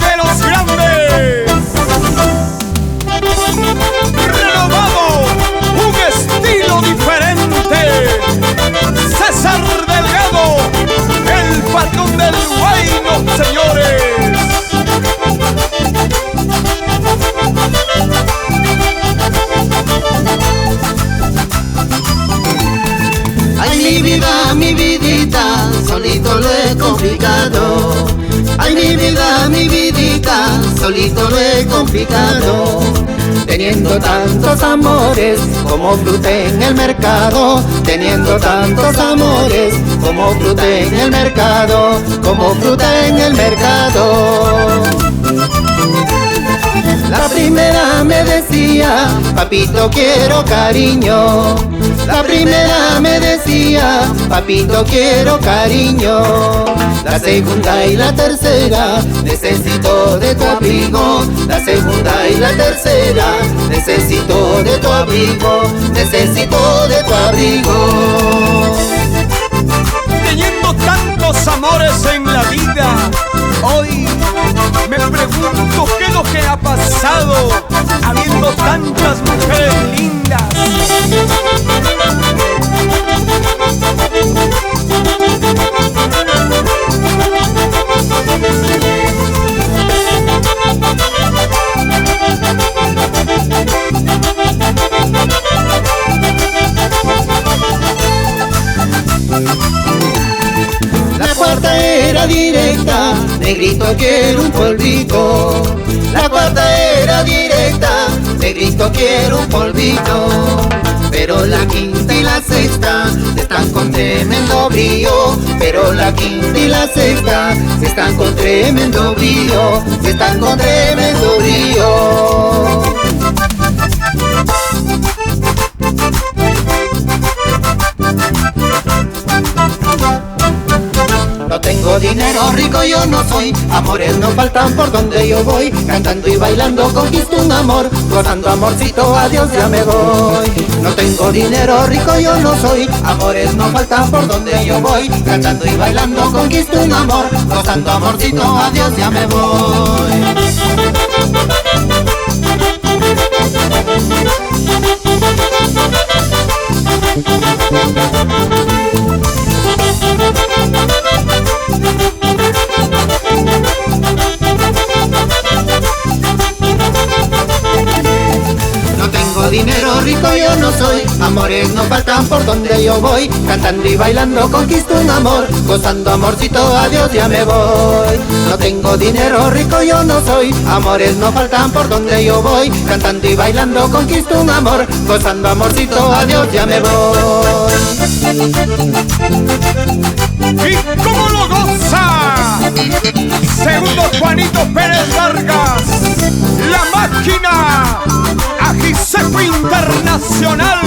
de los grandes, renovado, un estilo diferente. César Delgado, el patrón del Huayno, señores. Ay, mi vidita, solito lo he complicado. Ay, mi vidita, solito lo he complicado. Teniendo tantos amores como fruta en el mercado. Teniendo tantos amores como fruta en el mercado. Como fruta en el mercado. La primera me decía, papito quiero cariño. La primera me decía, papito quiero cariño. La segunda y la tercera, necesito de tu abrigo. La segunda y la tercera, necesito de tu abrigo. Necesito de tu abrigo. Teniendo tantos amores en la vida, hoy me pregunto qué es lo que ha pasado, habiendo tantas mujeres lindas. La cuarta era directa, negrito quiero un polvito. La cuarta era directa, negrito quiero un polvito. Pero la quinta y la sexta están con tremendo brillo. Pero la quinta y la sexta están con tremendo brillo. Están con tremendo brillo. No tengo dinero, rico yo no soy. Amores no faltan por donde yo voy. Cantando y bailando conquisto un amor. Gozando amorcito, adiós ya me voy. No tengo dinero, rico yo no soy. Amores no faltan por donde yo voy. Cantando y bailando conquisto un amor. Gozando amorcito, adiós ya me voy. Dinero rico yo no soy, amores no faltan por donde yo voy. Cantando y bailando conquisto un amor, gozando amorcito, adiós ya me voy. No tengo dinero rico yo no soy, amores no faltan por donde yo voy. Cantando y bailando conquisto un amor, gozando amorcito, adiós ya me voy. ¿Y cómo lo goza? Segundo Juanito Pérez Vargas, la máquina. Ajiseco Internacional.